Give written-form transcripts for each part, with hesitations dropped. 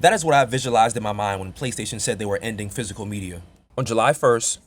That is what I visualized in my mind when PlayStation said they were ending physical media. On July 1st,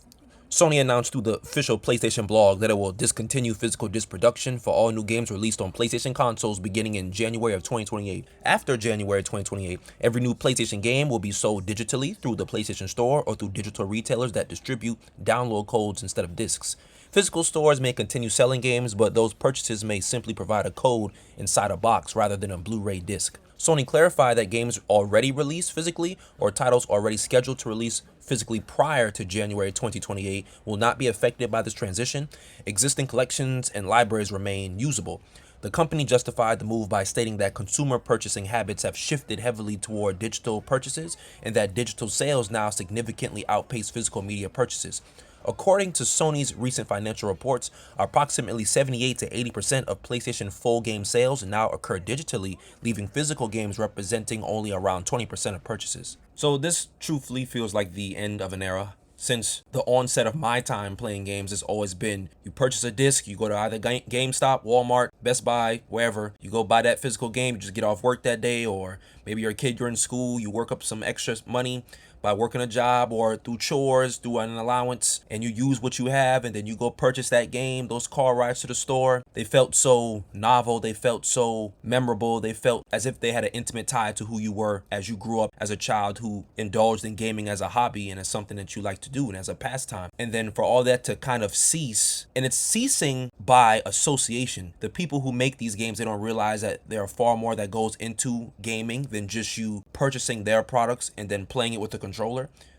Sony announced through the official PlayStation blog that it will discontinue physical disc production for all new games released on PlayStation consoles beginning in January of 2028. After January 2028, every new PlayStation game will be sold digitally through the PlayStation Store or through digital retailers that distribute download codes instead of discs. Physical stores may continue selling games, but those purchases may simply provide a code inside a box rather than a Blu-ray disc. Sony clarified that games already released physically or titles already scheduled to release physically prior to January 2028 will not be affected by this transition. Existing collections and libraries remain usable. The company justified the move by stating that consumer purchasing habits have shifted heavily toward digital purchases and that digital sales now significantly outpace physical media purchases. According to Sony's recent financial reports, approximately 78 to 80% of PlayStation full game sales now occur digitally, leaving physical games representing only around 20% of purchases. So this truthfully feels like the end of an era. Since the onset of my time playing games has always been you purchase a disc, you go to either GameStop, Walmart, Best Buy, wherever, you go buy that physical game, you just get off work that day, or maybe you're a kid, you're in school, you work up some extra money by working a job or through chores, through an allowance, and you use what you have, and then you go purchase that game. Those car rides to the store, they felt so novel, they felt so memorable, they felt as if they had an intimate tie to who you were as you grew up as a child who indulged in gaming as a hobby and as something that you like to do and as a pastime. And then for all that to kind of cease, and it's ceasing by association. The people who make these games, they don't realize that there are far more that goes into gaming than just you purchasing their products and then playing it with the controller.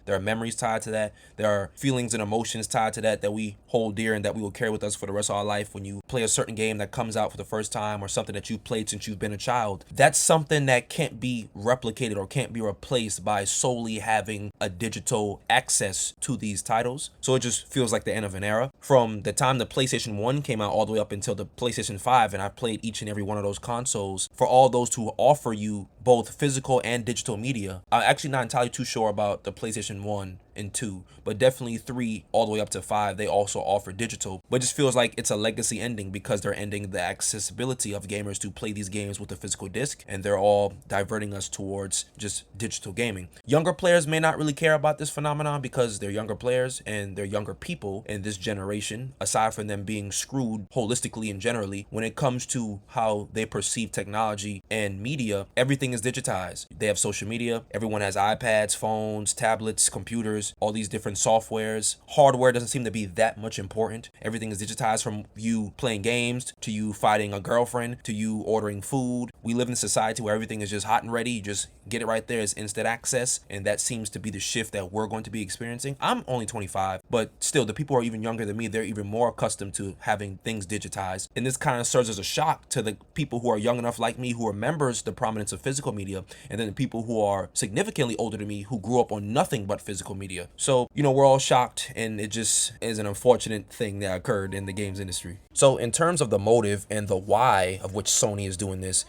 There are memories tied to that. There are feelings and emotions tied to that we hold dear and that we will carry with us for the rest of our life. When you play a certain game that comes out for the first time or something that you've played since you've been a child, that's something that can't be replicated or can't be replaced by solely having a digital access to these titles. So it just feels like the end of an era. From the time the PlayStation 1 came out all the way up until the PlayStation 5, and I played each and every one of those consoles, for all those to offer you both physical and digital media. I'm actually not entirely too sure about the PlayStation 1 and 2, but definitely 3 all the way up to 5, they also offer digital. But it just feels like it's a legacy ending because they're ending the accessibility of gamers to play these games with a physical disc, and they're all diverting us towards just digital gaming. Younger players may not really care about this phenomenon because they're younger players and they're younger people in this generation, aside from them being screwed holistically and generally when it comes to how they perceive technology and media. Everything is digitized. They have social media, everyone has iPads, phones, tablets, computers, all these different softwares. Hardware doesn't seem to be that much important. Everything is digitized, from you playing games to you fighting a girlfriend to you ordering food. We live in a society where everything is just hot and ready. You just get it right there. It's instant access, and that seems to be the shift that we're going to be experiencing. I'm only 25, but still the people who are even younger than me, they're even more accustomed to having things digitized, and this kind of serves as a shock to the people who are young enough like me who remembers the prominence of physical media, and then the people who are significantly older than me who grew up on nothing but physical media. So we're all shocked, and it just is an unfortunate thing that occurred in the games industry. So in terms of the motive and the why of which Sony is doing this,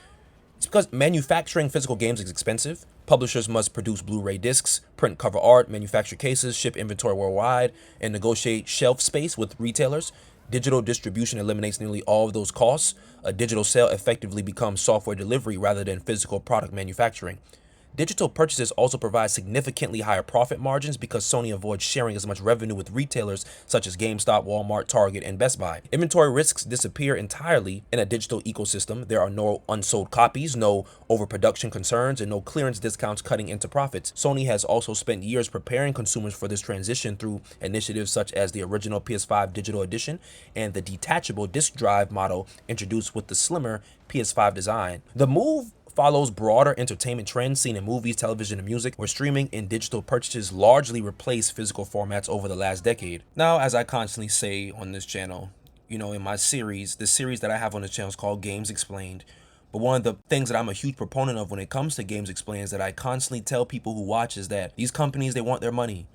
it's because manufacturing physical games is expensive. Publishers must produce Blu-ray discs, print cover art, manufacture cases, ship inventory worldwide, and negotiate shelf space with retailers. Digital distribution eliminates nearly all of those costs. A digital sale effectively becomes software delivery rather than physical product manufacturing. Digital purchases also provide significantly higher profit margins because Sony avoids sharing as much revenue with retailers such as GameStop, Walmart, Target, and Best Buy. Inventory risks disappear entirely in a digital ecosystem. There are no unsold copies, no overproduction concerns, and no clearance discounts cutting into profits. Sony has also spent years preparing consumers for this transition through initiatives such as the original PS5 digital edition and the detachable disc drive model introduced with the slimmer PS5 design. The move follows broader entertainment trends seen in movies, television, and music, where streaming and digital purchases largely replace physical formats over the last decade. Now, as I constantly say on this channel, in my series, the series that I have on this channel is called Games Explained. But one of the things that I'm a huge proponent of when it comes to Games Explained is that I constantly tell people who watch is that these companies, they want their money.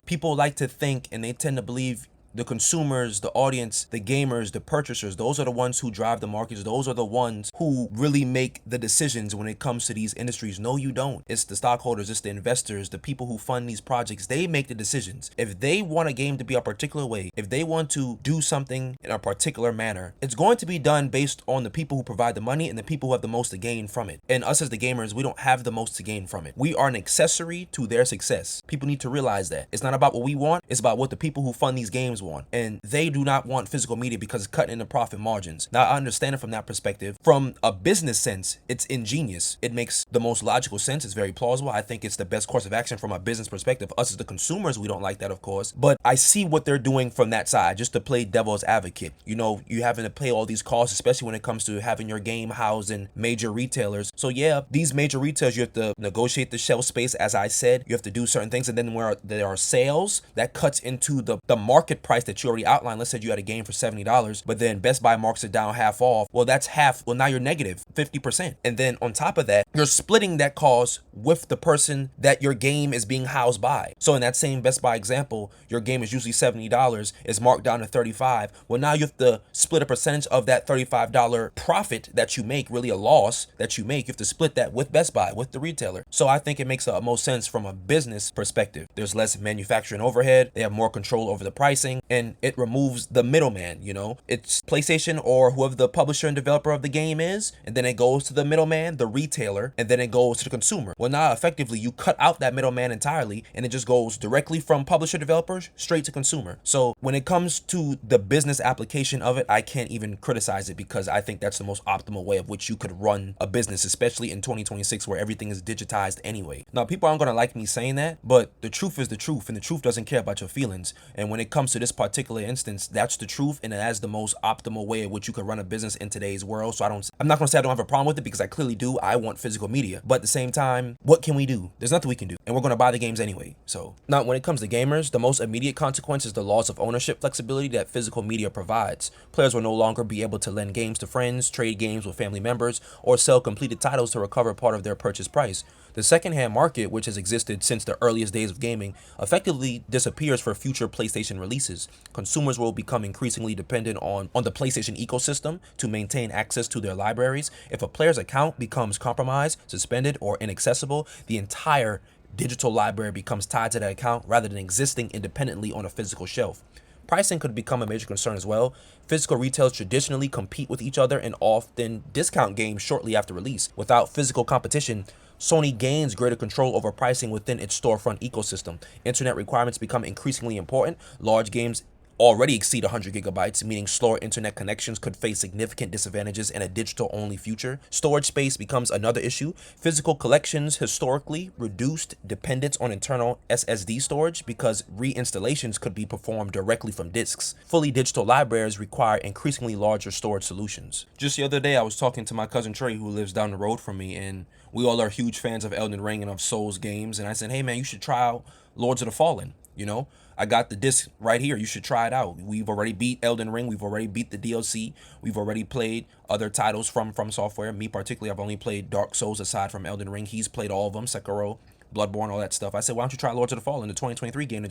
People like to think and they tend to believe the consumers, the audience, the gamers, the purchasers, those are the ones who drive the markets. Those are the ones who really make the decisions when it comes to these industries. No, you don't. It's the stockholders, it's the investors, the people who fund these projects. They make the decisions. If they want a game to be a particular way, if they want to do something in a particular manner, it's going to be done based on the people who provide the money and the people who have the most to gain from it. And us as the gamers, we don't have the most to gain from it. We are an accessory to their success. People need to realize that. It's not about what we want, it's about what the people who fund these games want. And they do not want physical media because it's cutting into profit margins. Now, I understand it from that perspective. From a business sense, it's ingenious. It makes the most logical sense. It's very plausible. I think it's the best course of action from a business perspective. Us as the consumers, we don't like that, of course. But I see what they're doing from that side, just to play devil's advocate. You know, you having to pay all these costs, especially when it comes to having your game housed in major retailers. So yeah, these major retailers, you have to negotiate the shelf space, as I said. You have to do certain things. And then where there are sales, that cuts into the market price that you already outlined. Let's say you had a game for $70, but then Best Buy marks it down half off. Well, that's half. Well, now you're negative 50%. And then on top of that, you're splitting that cost with the person that your game is being housed by. So in that same Best Buy example, your game is usually $70, is marked down to $35. Well, now you have to split a percentage of that $35 profit that you make, really a loss that you make. You have to split that with Best Buy, with the retailer. So I think it makes the most sense from a business perspective. There's less manufacturing overhead. They have more control over the pricing, and it removes the middleman. You know, it's PlayStation or whoever the publisher and developer of the game is, and then it goes to the middleman, the retailer, and then it goes to the consumer. Well, now effectively you cut out that middleman entirely, and it just goes directly from publisher developers straight to consumer. So when it comes to the business application of it, I can't even criticize it, because I think that's the most optimal way of which you could run a business, especially in 2026 where everything is digitized anyway. Now, people aren't going to like me saying that, but the truth is the truth, and the truth doesn't care about your feelings. And when it comes to this particular instance, that's the truth, and that's the most optimal way in which you could run a business in today's world. So I'm not going to say I don't have a problem with it, because I clearly do. I want physical media, but at the same time, what can we do? There's nothing we can do, and we're going to buy the games anyway. So now, when it comes to gamers, the most immediate consequence is the loss of ownership flexibility that physical media provides. Players will no longer be able to lend games to friends, trade games with family members, or sell completed titles to recover part of their purchase price. The secondhand market, which has existed since the earliest days of gaming, effectively disappears for future PlayStation releases. Consumers will become increasingly dependent on the PlayStation ecosystem to maintain access to their libraries. If a player's account becomes compromised, suspended, or inaccessible, the entire digital library becomes tied to that account rather than existing independently on a physical shelf. Pricing could become a major concern as well. Physical retailers traditionally compete with each other and often discount games shortly after release. Without physical competition, Sony gains greater control over pricing within its storefront ecosystem. Internet requirements become increasingly important. Large games already exceed 100 gigabytes, meaning slower internet connections could face significant disadvantages in a digital-only future. Storage space becomes another issue. Physical collections historically reduced dependence on internal SSD storage because reinstallations could be performed directly from disks. Fully digital libraries require increasingly larger storage solutions. Just the other day, I was talking to my cousin Trey, who lives down the road from me, and we all are huge fans of Elden Ring and of Souls games, and I said, hey man, you should try out Lords of the Fallen, you know? I got the disc right here. You should try it out. We've already beat Elden Ring. We've already beat the DLC. We've already played other titles from Software. Me particularly, I've only played Dark Souls aside from Elden Ring. He's played all of them, Sekiro, Bloodborne, all that stuff. I said, why don't you try Lords of the Fallen, the 2023 game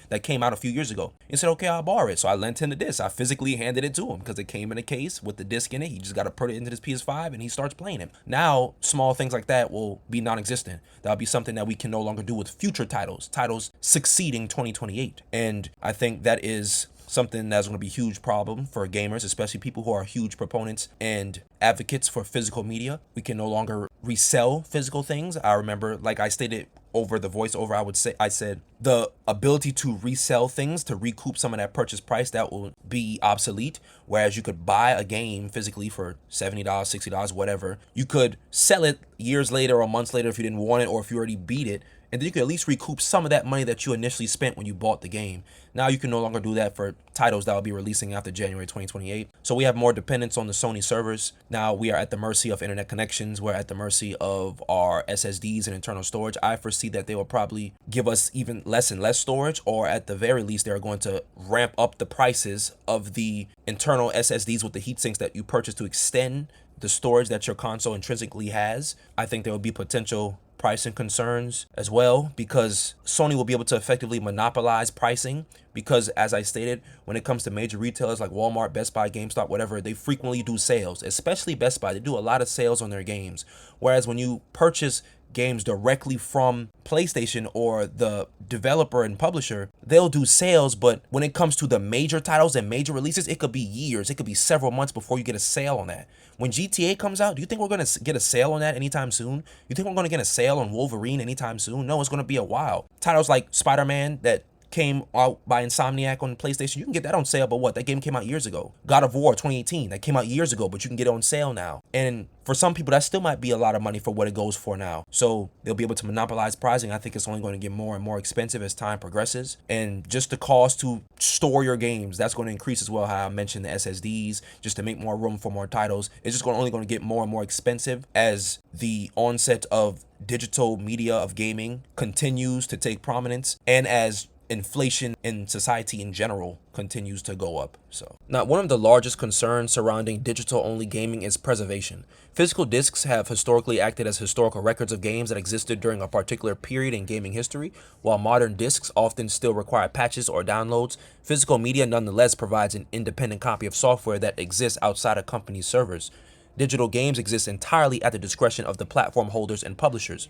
that came out a few years ago? He said, okay, I'll borrow it. So I lent him the disc. I physically handed it to him because it came in a case with the disc in it. He just got to put it into his PS5 and he starts playing it. Now, small things like that will be non-existent. That'll be something that we can no longer do with future titles succeeding 2028. And I think that is something that's going to be a huge problem for gamers, especially people who are huge proponents and advocates for physical media. We can no longer resell physical things. I remember, like I stated over the voiceover, I said the ability to resell things to recoup some of that purchase price, that will be obsolete. Whereas you could buy a game physically for $70, $60, whatever. You could sell it years later or months later if you didn't want it, or if you already beat it, and then you could at least recoup some of that money that you initially spent when you bought the game. Now you can no longer do that for titles that will be releasing after January 2028. So we have more dependence on the Sony servers. Now we are at the mercy of internet connections. We're at the mercy of our SSDs and internal storage. I foresee that they will probably give us even less and less storage, or at the very least, they're going to ramp up the prices of the internal SSDs with the heat sinks that you purchase to extend the storage that your console intrinsically has. I think there will be potential pricing concerns as well, because Sony will be able to effectively monopolize pricing, because as I stated, when it comes to major retailers like Walmart, Best Buy, GameStop, whatever, they frequently do sales, especially Best Buy. They do a lot of sales on their games. Whereas when you purchase games directly from PlayStation or the developer and publisher, they'll do sales, but when it comes to the major titles and major releases, it could be years, it could be several months before you get a sale on that. When GTA comes out, do you think we're going to get a sale on that anytime soon? You think we're going to get a sale on Wolverine anytime soon? No, it's going to be a while. Titles like Spider-Man that came out by Insomniac on PlayStation, you can get that on sale, but what? That game came out years ago. God of War 2018, that came out years ago, but you can get it on sale now. And for some people, that still might be a lot of money for what it goes for now. So they'll be able to monopolize pricing. I think it's only going to get more and more expensive as time progresses. And just the cost to store your games, that's going to increase as well. How I mentioned the SSDs, just to make more room for more titles. It's just only going to get more and more expensive as the onset of digital media of gaming continues to take prominence, and as inflation in society in general continues to go up. So now, one of the largest concerns surrounding digital only gaming is preservation. Physical discs have historically acted as historical records of games that existed during a particular period in gaming history. While modern discs often still require patches or downloads, physical media nonetheless provides an independent copy of software that exists outside a company's servers. Digital games exist entirely at the discretion of the platform holders and publishers.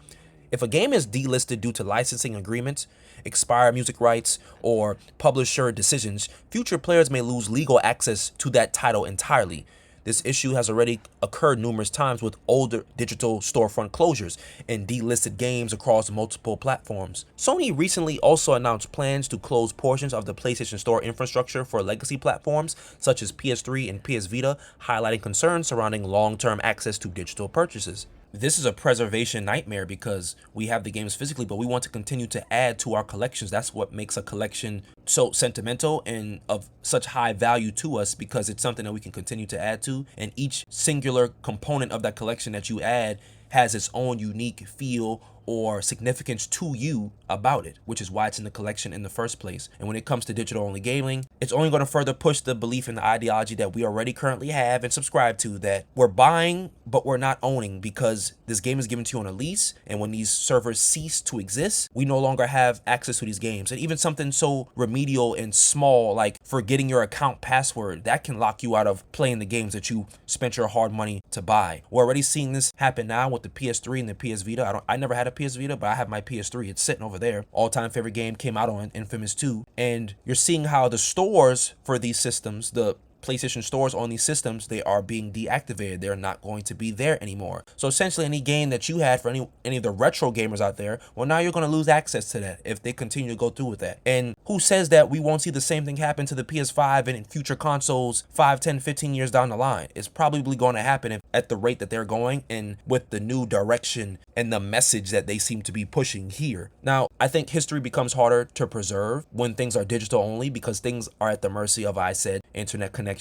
If a game is delisted due to licensing agreements, expired music rights, or publisher decisions, future players may lose legal access to that title entirely. This issue has already occurred numerous times with older digital storefront closures and delisted games across multiple platforms. Sony recently also announced plans to close portions of the PlayStation Store infrastructure for legacy platforms such as PS3 and PS Vita, highlighting concerns surrounding long-term access to digital purchases. This is a preservation nightmare because we have the games physically, but we want to continue to add to our collections. That's what makes a collection so sentimental and of such high value to us, because it's something that we can continue to add to. And each singular component of that collection that you add has its own unique feel or significance to you about it, which is why it's in the collection in the first place. And when it comes to digital only gaming, it's only going to further push the belief in the ideology that we already currently have and subscribe to, that we're buying but we're not owning, because this game is given to you on a lease, and when these servers cease to exist, we no longer have access to these games. And even something so remedial and small like forgetting your account password, that can lock you out of playing the games that you spent your hard money to buy. We're already seeing this happen now with the PS3 and the PS Vita. I never had a PS Vita, but I have my PS3. It's sitting over there. All-time favorite game came out on Infamous 2. And you're seeing how the stores for these systems, the PlayStation stores on these systems, they are being deactivated. They're not going to be there anymore. So essentially, any game that you had for any of the retro gamers out there, well, now you're going to lose access to that if they continue to go through with that. And who says that we won't see the same thing happen to the PS5 and in future consoles 5, 10, 15 years down the line? It's probably going to happen at the rate that they're going, and with the new direction and the message that they seem to be pushing here. Now, I think history becomes harder to preserve when things are digital only, because things are at the mercy of, I said, internet connections,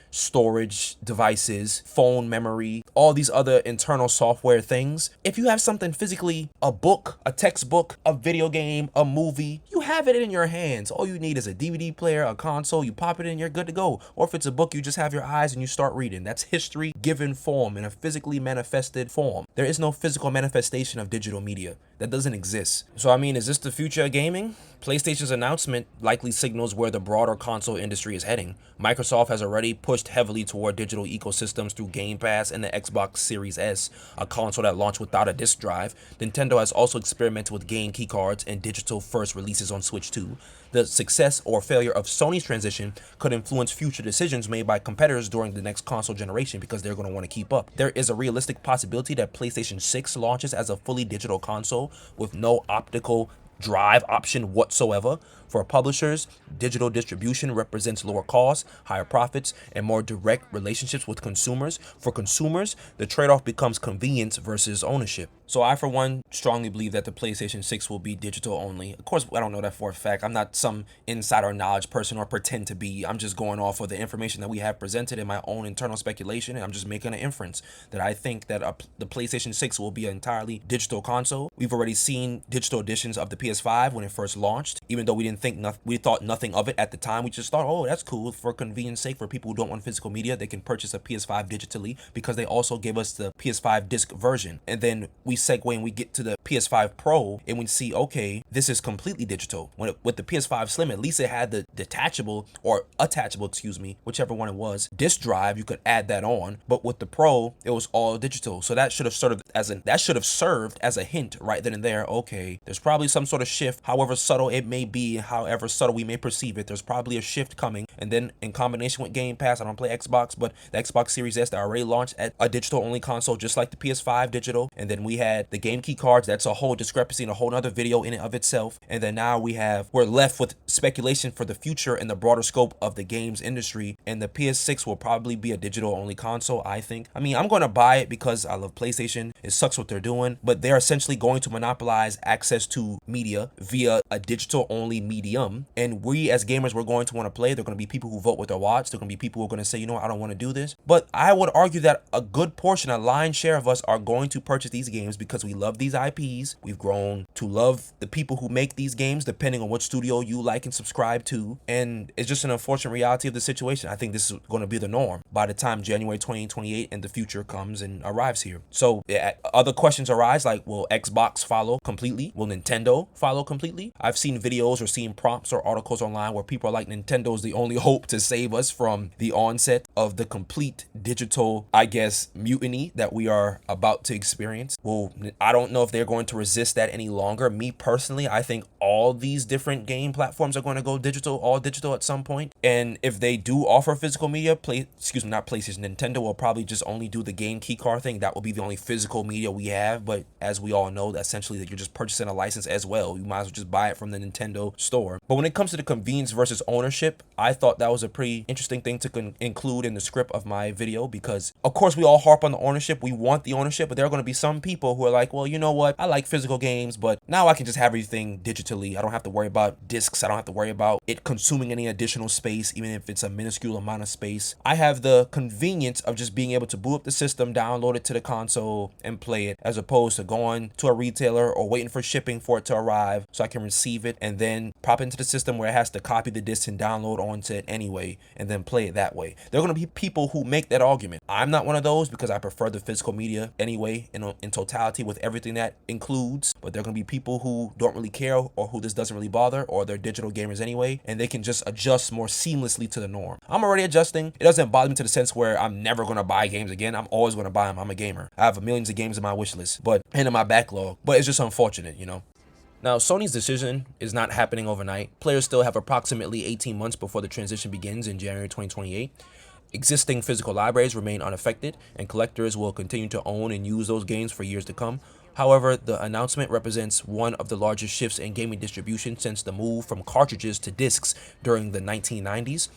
storage devices, phone memory, all these other internal software things. If you have something physically, a book, a textbook, a video game, a movie, you have it in your hands. All you need is a DVD player, a console, you pop it in, you're good to go. Or if it's a book, you just have your eyes and you start reading. That's history given form in a physically manifested form. There is no physical manifestation of digital media. That doesn't exist. So I mean, is this the future of gaming? PlayStation's announcement likely signals where the broader console industry is heading. Microsoft has already pushed heavily toward digital ecosystems through Game Pass and the Xbox Series S, a console that launched without a disc drive. Nintendo has also experimented with game keycards and digital-first releases on Switch 2. The success or failure of Sony's transition could influence future decisions made by competitors during the next console generation, because they're going to want to keep up. There is a realistic possibility that PlayStation 6 launches as a fully digital console with no optical drive option whatsoever. For publishers, digital distribution represents lower costs, higher profits, and more direct relationships with consumers. For consumers, the trade-off becomes convenience versus ownership. So I, for one, strongly believe that the PlayStation 6 will be digital only. Of course, I don't know that for a fact. I'm not some insider knowledge person or pretend to be. I'm just going off of the information that we have presented in my own internal speculation, and I'm just making an inference that I think that the PlayStation 6 will be an entirely digital console. We've already seen digital editions of the PS5 when it first launched, even though we thought nothing of it at the time. We just thought, oh, that's cool. For convenience sake, for people who don't want physical media, they can purchase a PS5 digitally, because they also gave us the PS5 disc version. And then we segue and we get to the PS5 Pro and we see, okay, this is completely digital. With the PS5 Slim, at least it had the detachable or attachable, excuse me, whichever one it was, disk drive. You could add that on, but with the Pro, it was all digital. So that should have served as a hint right then and there. Okay, there's probably some sort of shift, however subtle it may be, however subtle we may perceive it. There's probably a shift coming, and then in combination with Game Pass, I don't play Xbox, but the Xbox Series S that already launched at a digital-only console, just like the PS5 digital, and then we had the game key cards. That's a whole discrepancy and a whole other video in and of itself. And then now we're left with speculation for the future and the broader scope of the games industry, and the PS6 will probably be a digital-only console, I think. I mean, I'm going to buy it because I love PlayStation. It sucks what they're doing, but they're essentially going to monopolize access to media via a digital-only medium, and we as gamers, we're going to want to play. There are going to be people who vote with their watch. There are going to be people who are going to say, you know what, I don't want to do this. But I would argue that a good portion, a lion's share of us are going to purchase these games because we love these IPs. We've grown to love the people who make these games, depending on which studio you like and subscribe to. And it's just an unfortunate reality of the situation. I think this is going to be the norm by the time January 2028 and the future comes and arrives here. So other questions arise, like, will Xbox follow completely? Will Nintendo follow completely? I've seen videos or seen prompts or articles online where people are like, Nintendo is the only hope to save us from the onset of the complete digital, I guess, mutiny that we are about to experience. Well, I don't know if they're going to resist that any longer. Me personally, I think all these different game platforms are going to go digital, all digital at some point. And if they do offer physical media, not PlayStation, Nintendo will probably just only do the game key card thing. That will be the only physical media we have. But as we all know, essentially that you're just purchasing a license as well. You might as well just buy it from the Nintendo store. But when it comes to the convenience versus ownership, I thought that was a pretty interesting thing to include in the script of my video, because of course we all harp on the ownership. We want the ownership, but there are going to be some people who are like, well, you know what? I like physical games, but now I can just have everything digitally. I don't have to worry about discs. I don't have to worry about it consuming any additional space, even if it's a minuscule amount of space. I have the convenience of just being able to boot up the system, download it to the console, and play it, as opposed to going to a retailer or waiting for shipping for it to arrive so I can receive it and then pop into the system where it has to copy the disc and download onto it anyway and then play it that way. There are going to be people who make that argument. I'm not one of those because I prefer the physical media anyway in totality with everything that includes, but there are going to be people who don't really care or who this doesn't really bother, or they're digital gamers anyway, and they can just adjust more seamlessly to the norm. I'm already adjusting. It doesn't bother me to the sense where I'm never going to buy games again. I'm always going to buy them. I'm a gamer. I have millions of games in my wish list and in my backlog, but it's just unfortunate, you know. Now, Sony's decision is not happening overnight. Players still have approximately 18 months before the transition begins in January 2028. Existing physical libraries remain unaffected, and collectors will continue to own and use those games for years to come. However, the announcement represents one of the largest shifts in gaming distribution since the move from cartridges to discs during the 1990s.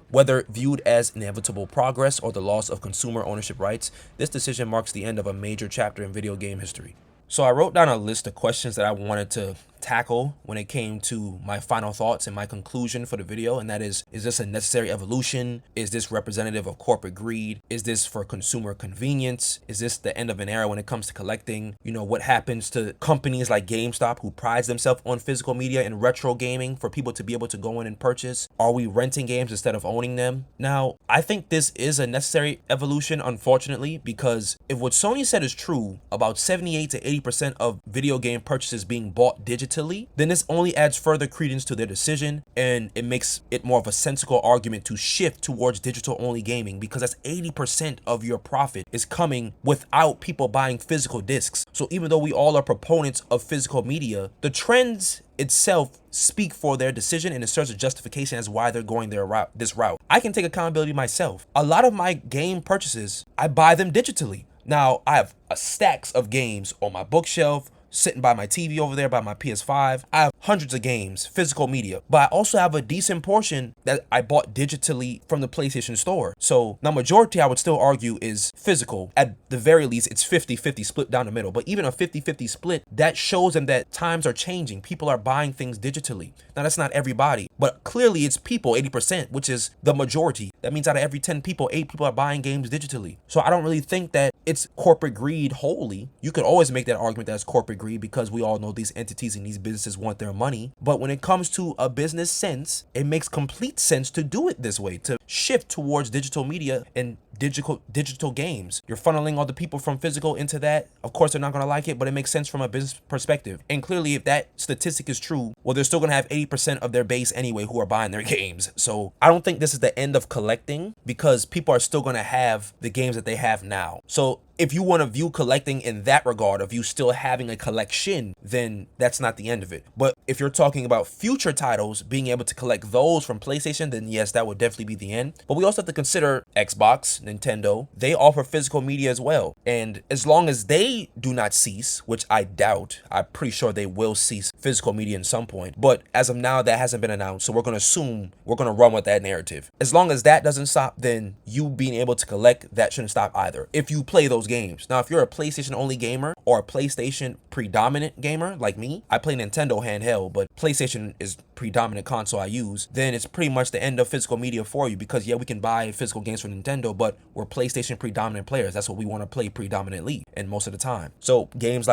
Whether viewed as inevitable progress or the loss of consumer ownership rights, this decision marks the end of a major chapter in video game history. So I wrote down a list of questions that I wanted to tackle when it came to my final thoughts and my conclusion for the video, and that is this a necessary evolution? Is this representative of corporate greed? Is this for consumer convenience? Is this the end of an era when it comes to collecting? You know, what happens to companies like GameStop, who prides themselves on physical media and retro gaming for people to be able to go in and purchase? Are we renting games instead of owning them? Now, I think this is a necessary evolution, unfortunately, because if what Sony said is true, about 78 to 80% of video game purchases being bought digitally, then this only adds further credence to their decision, and it makes it more of a sensible argument to shift towards digital-only gaming, because that's 80% of your profit is coming without people buying physical discs. So even though we all are proponents of physical media, the trends itself speak for their decision, and it serves a justification as why they're going this route. I can take accountability myself. A lot of my game purchases, I buy them digitally. Now, I have stacks of games on my bookshelf, sitting by my TV over there by my PS5. I have hundreds of games, physical media, but I also have a decent portion that I bought digitally from the PlayStation store. So now majority, I would still argue, is physical. At the very least, it's 50-50 split down the middle, but even a 50-50 split, that shows them that times are changing. People are buying things digitally. Now, that's not everybody, but clearly it's people, 80%, which is the majority. That means out of every 10 people, 8 people are buying games digitally. So I don't really think that it's corporate greed wholly. You could always make that argument that it's corporate degree, because we all know these entities and these businesses want their money. But when it comes to a business sense, it makes complete sense to do it this way, to shift towards digital media and digital games. You're funneling all the people from physical into that. Of course, they're not going to like it, but it makes sense from a business perspective. And clearly, if that statistic is true, well, they're still going to have 80% of their base anyway who are buying their games. So I don't think this is the end of collecting, because people are still going to have the games that they have now. So if you want to view collecting in that regard of you still having a collection, then that's not the end of it. But if you're talking about future titles, being able to collect those from PlayStation, then yes, that would definitely be the end. But we also have to consider Xbox, Nintendo. They offer physical media as well. And as long as they do not cease, which I doubt, I'm pretty sure they will cease physical media in some point. But as of now, that hasn't been announced. So we're going to assume we're going to run with that narrative. As long as that doesn't stop, then you being able to collect, that shouldn't stop either, if you play those games. Now, if you're a PlayStation only gamer or a PlayStation predominant gamer like me, I play Nintendo handheld, but PlayStation is predominant console I use, then it's pretty much the end of physical media for you, because yeah, we can buy physical games from Nintendo, but we're PlayStation predominant players. That's what we want to play predominantly and most of the time. So businesses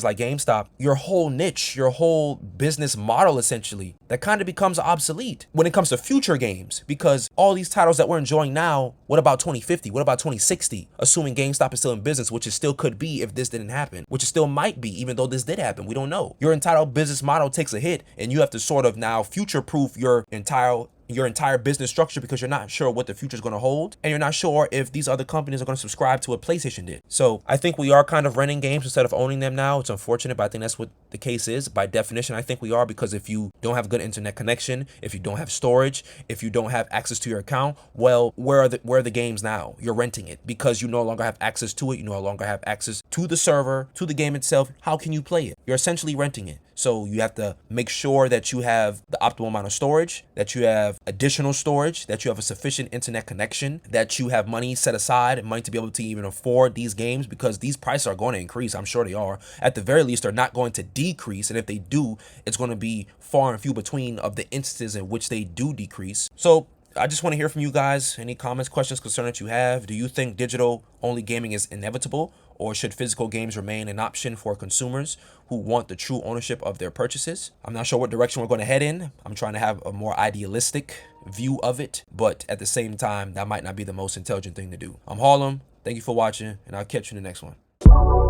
like GameStop, your whole niche, your whole business model essentially, that kind of becomes obsolete when it comes to future games, because all these titles that we're enjoying now, what about 2050? What about 2060? Assuming GameStop is still in business, which it still could be if this didn't happen, which it still might be, even though this did happen. We don't know. Your entire business model takes a hit, and you have to sort of now future-proof your entire business structure, because you're not sure what the future is going to hold, and you're not sure if these other companies are going to subscribe to what PlayStation did. So I think we are kind of renting games instead of owning them now. It's unfortunate, but I think that's what the case is. By definition, I think we are, because if you don't have good internet connection, if you don't have storage, if you don't have access to your account, well, where are the games now? You're renting it because you no longer have access to it. You no longer have access to the server, to the game itself. How can you play it? You're essentially renting it. So you have to make sure that you have the optimal amount of storage, that you have additional storage, that you have a sufficient internet connection, that you have money set aside, money to be able to even afford these games, because these prices are going to increase. I'm sure they are. At the very least, they're not going to decrease. And if they do, it's going to be far and few between of the instances in which they do decrease. So I just want to hear from you guys. Any comments, questions, concerns that you have? Do you think digital only gaming is inevitable, or should physical games remain an option for consumers who want the true ownership of their purchases? I'm not sure what direction we're going to head in. I'm trying to have a more idealistic view of it, but at the same time, that might not be the most intelligent thing to do. I'm Harlem. Thank you for watching, and I'll catch you in the next one.